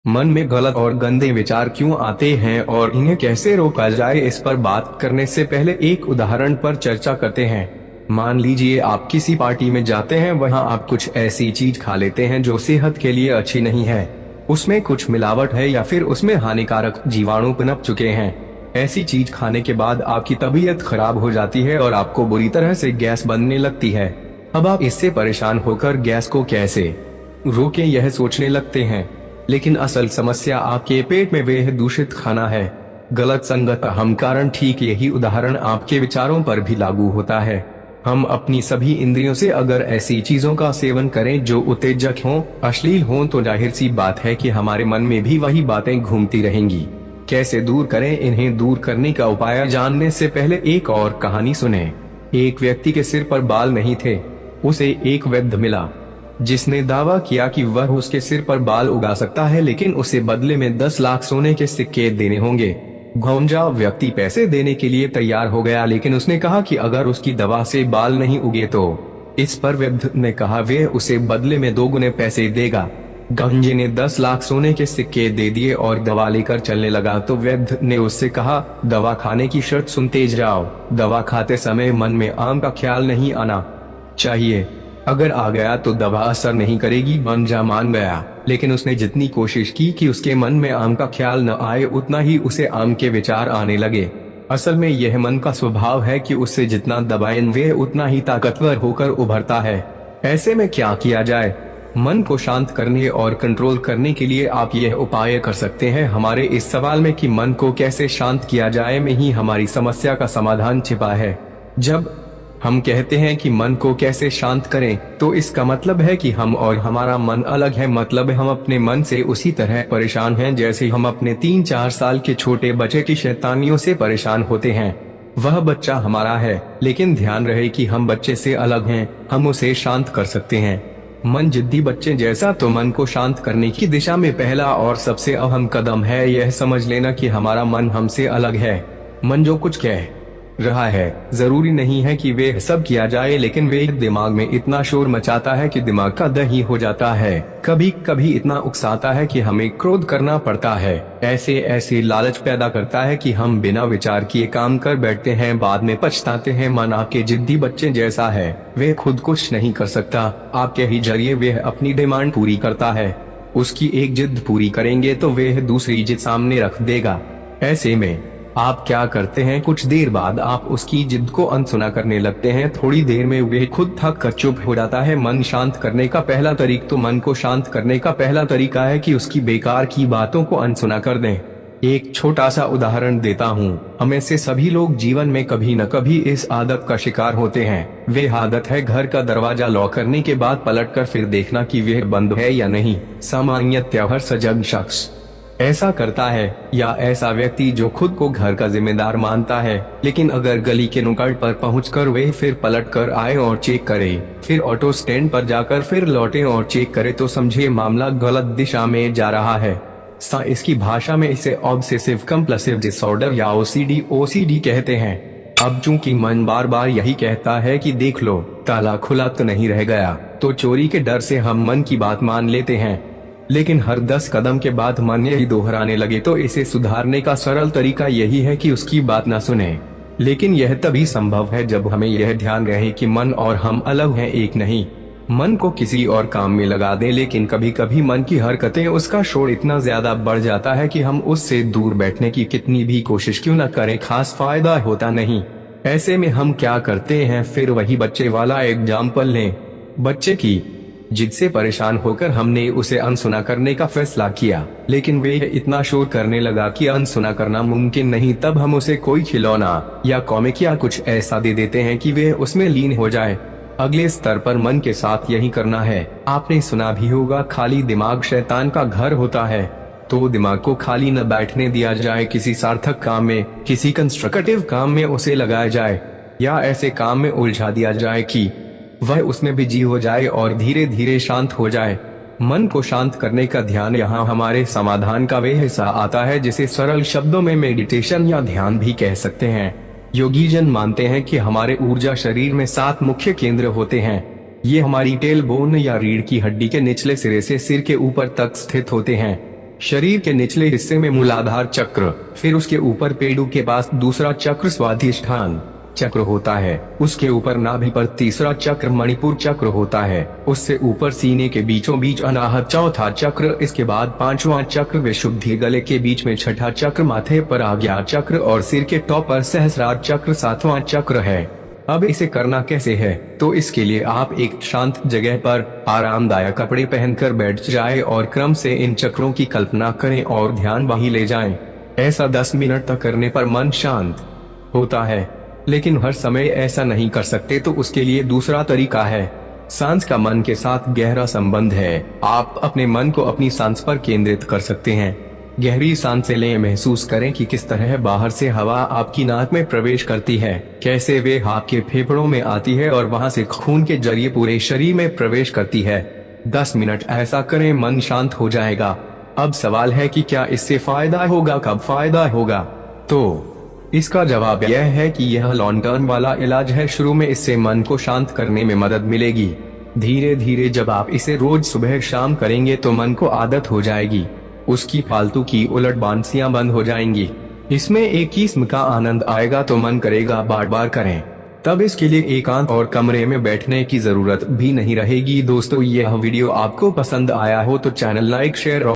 मन में गलत और गंदे विचार क्यों आते हैं और इन्हें कैसे रोका जाए, इस पर बात करने से पहले एक उदाहरण पर चर्चा करते हैं। मान लीजिए आप किसी पार्टी में जाते हैं, वहां आप कुछ ऐसी चीज खा लेते हैं जो सेहत के लिए अच्छी नहीं है। उसमें कुछ मिलावट है या फिर उसमें हानिकारक जीवाणु पनप चुके हैं। ऐसी चीज खाने के बाद आपकी तबीयत खराब हो जाती है और आपको बुरी तरह से गैस बनने लगती है। अब आप इससे परेशान होकर गैस को कैसे रोकें यह सोचने लगते हैं, लेकिन असल समस्या आपके पेट में वह दूषित खाना है। गलत संगत अहम कारण। ठीक यही उदाहरण आपके विचारों पर भी लागू होता है। हम अपनी सभी इंद्रियों से अगर ऐसी चीजों का सेवन करें जो उत्तेजक हों, अश्लील हों, तो जाहिर सी बात है कि हमारे मन में भी वही बातें घूमती रहेंगी। कैसे दूर करें? इन्हें दूर करने का उपाय जानने से पहले एक और कहानी सुने। एक व्यक्ति के सिर पर बाल नहीं थे। उसे एक वैद्य मिला जिसने दावा किया कि वह उसके सिर पर बाल उगा सकता है, लेकिन उसे बदले में 10 लाख सोने के सिक्के देने होंगे। गौंजा व्यक्ति पैसे देने के लिए तैयार हो गया, लेकिन उसने कहा कि अगर उसकी दवा से बाल नहीं उगे तो। इस पर वैद्य ने कहा वह उसे बदले में 2 गुने पैसे देगा। गंजे ने 10 लाख सोने के सिक्के दे दिए और दवा लेकर चलने लगा, तो वैद्य ने उससे कहा दवा खाने की शर्त सुनते जाओ। दवा खाते समय मन में आम का ख्याल नहीं आना चाहिए। अगर आ गया तो दवा असर नहीं करेगी। गंजा मान गया, लेकिन उसने जितनी कोशिश की कि उसके मन में आम का ख्याल न आए, उतना ही उसे आम के विचार आने लगे। असल में यह मन का स्वभाव है कि उससे जितना दबाएं वे उतना ही ताकतवर होकर उभरता है। ऐसे में क्या किया जाए? मन को शांत करने और कंट्रोल करने के लिए आप यह उपाय कर सकते हैं। हमारे इस सवाल में कि मन को कैसे शांत किया जाए में ही हमारी समस्या का समाधान छिपा है। जब हम कहते हैं कि मन को कैसे शांत करें, तो इसका मतलब है कि हम और हमारा मन अलग है। मतलब हम अपने मन से उसी तरह परेशान हैं जैसे हम अपने 3-4 साल के छोटे बच्चे की शैतानियों से परेशान होते हैं। वह बच्चा हमारा है, लेकिन ध्यान रहे कि हम बच्चे से अलग हैं। हम उसे शांत कर सकते हैं। मन जिद्दी बच्चे जैसा, तो मन को शांत करने की दिशा में पहला और सबसे अहम कदम है यह समझ लेना कि हमारा मन हमसे अलग है। मन जो कुछ कह रहा है, जरूरी नहीं है कि वे सब किया जाए, लेकिन वे दिमाग में इतना शोर मचाता है कि दिमाग का दही हो जाता है। कभी कभी इतना उकसाता है कि हमें क्रोध करना पड़ता है। ऐसे लालच पैदा करता है कि हम बिना विचार किए काम कर बैठते हैं, बाद में पछताते हैं। मन आपके जिद्दी बच्चे जैसा है, वे खुद कुछ नहीं कर सकता। आपके ही जरिए वह अपनी डिमांड पूरी करता है। उसकी एक जिद पूरी करेंगे तो वह दूसरी जिद सामने रख देगा। ऐसे में आप क्या करते हैं? कुछ देर बाद आप उसकी जिद को अनसुना करने लगते हैं। थोड़ी देर में वह खुद थक कर चुप हो जाता है। मन शांत करने का पहला तरीका है कि उसकी बेकार की बातों को अनसुना कर दें। एक छोटा सा उदाहरण देता हूँ। हमें से सभी लोग जीवन में कभी न कभी इस आदत का शिकार होते हैं। वह आदत है घर का दरवाजा लॉक करने के बाद पलटकर फिर देखना कि वह बंद है या नहीं। सामान्यतः हर सजग शख्स ऐसा करता है, या ऐसा व्यक्ति जो खुद को घर का जिम्मेदार मानता है। लेकिन अगर गली के नुक्कड़ पर पहुंचकर वे फिर पलट कर आए और चेक करे, फिर ऑटो स्टैंड पर जाकर फिर लौटे और चेक करे, तो समझे मामला गलत दिशा में जा रहा है। इसकी भाषा में इसे ऑब्सेसिव कंपल्सिव डिसऑर्डर या ओसीडी कहते हैं। अब चूंकि मन बार बार यही कहता है कि देख लो ताला खुला तो नहीं रह गया, तो चोरी के डर से हम मन की बात मान लेते हैं। लेकिन हर 10 कदम के बाद मन यही दोहराने लगे, तो इसे सुधारने का सरल तरीका यही है कि उसकी बात ना सुने। लेकिन यह तभी संभव है जब हमें यह ध्यान रहे कि मन और हम अलग हैं, एक नहीं। मन को किसी और काम में लगा दें, लेकिन कभी कभी मन की हरकतें, उसका शोर इतना ज्यादा बढ़ जाता है कि हम उससे दूर बैठने की कितनी भी कोशिश क्यों न करें, खास फायदा होता नहीं। ऐसे में हम क्या करते हैं? फिर वही बच्चे वाला एग्जाम्पल लें। बच्चे की जिद से परेशान होकर हमने उसे अनसुना करने का फैसला किया, लेकिन वे इतना शोर करने लगा कि अनसुना करना मुमकिन नहीं। तब हम उसे कोई खिलौना या कॉमिक या कुछ ऐसा दे देते हैं कि वे उसमें लीन हो जाए। अगले स्तर पर मन के साथ यही करना है। आपने सुना भी होगा, खाली दिमाग शैतान का घर होता है। तो दिमाग को खाली न बैठने दिया जाए। किसी सार्थक काम में, किसी कंस्ट्रक्टिव काम में उसे लगाया जाए, या ऐसे काम में उलझा दिया जाए कि वह उसमें बिजी हो जाए और धीरे धीरे शांत हो जाए। मन को शांत करने का ध्यान यहाँ हमारे समाधान का वे हिस्सा आता है जिसे सरल शब्दों में मेडिटेशन या ध्यान भी कह सकते हैं। योगी जन मानते हैं कि हमारे ऊर्जा शरीर में 7 मुख्य केंद्र होते हैं। ये हमारी टेल बोन या रीढ़ की हड्डी के निचले सिरे से सिर के ऊपर तक स्थित होते हैं। शरीर के निचले हिस्से में मूलाधार चक्र, फिर उसके ऊपर पेडू के पास दूसरा चक्र स्वाधिष्ठान चक्र होता है, उसके ऊपर नाभि पर तीसरा चक्र मणिपुर चक्र होता है, उससे ऊपर सीने के बीचों बीच अनाहत चौथा चक्र, इसके बाद पांचवा चक्र विशुद्धि, गले के बीच में छठा चक्र, माथे पर आज्ञा चक्र और सिर के टॉप पर सहस्रार चक्र सातवां चक्र है। अब इसे करना कैसे है, तो इसके लिए आप एक शांत जगह पर आरामदायक कपड़े पहनकर बैठ जाएं और क्रम से इन चक्रों की कल्पना करें और ध्यान वहीं ले जाएं। ऐसा 10 मिनट तक करने पर मन शांत होता है, लेकिन हर समय ऐसा नहीं कर सकते तो उसके लिए दूसरा तरीका है। सांस का मन के साथ गहरा संबंध है। आप अपने मन को अपनी सांस पर केंद्रित कर सकते हैं। गहरी सांसें लें, महसूस करें कि किस तरह बाहर से हवा आपकी नाक में प्रवेश करती है, कैसे वे आपके फेफड़ों में आती है और वहां से खून के जरिए पूरे शरीर में प्रवेश करती है। 10 मिनट ऐसा करें, मन शांत हो जाएगा। अब सवाल है कि क्या इससे फायदा होगा, कब फायदा होगा? तो इसका जवाब यह है कि यह लॉन्ग टर्म वाला इलाज है। शुरू में इससे मन को शांत करने में मदद मिलेगी। धीरे धीरे जब आप इसे रोज सुबह शाम करेंगे तो मन को आदत हो जाएगी, उसकी फालतू की उलट बांसियां बंद हो जाएंगी। इसमें एक किस्म का आनंद आएगा तो मन करेगा बार बार करें। तब इसके लिए एकांत और कमरे में बैठने की जरूरत भी नहीं रहेगी। दोस्तों, यह वीडियो आपको पसंद आया हो तो चैनल लाइक, शेयर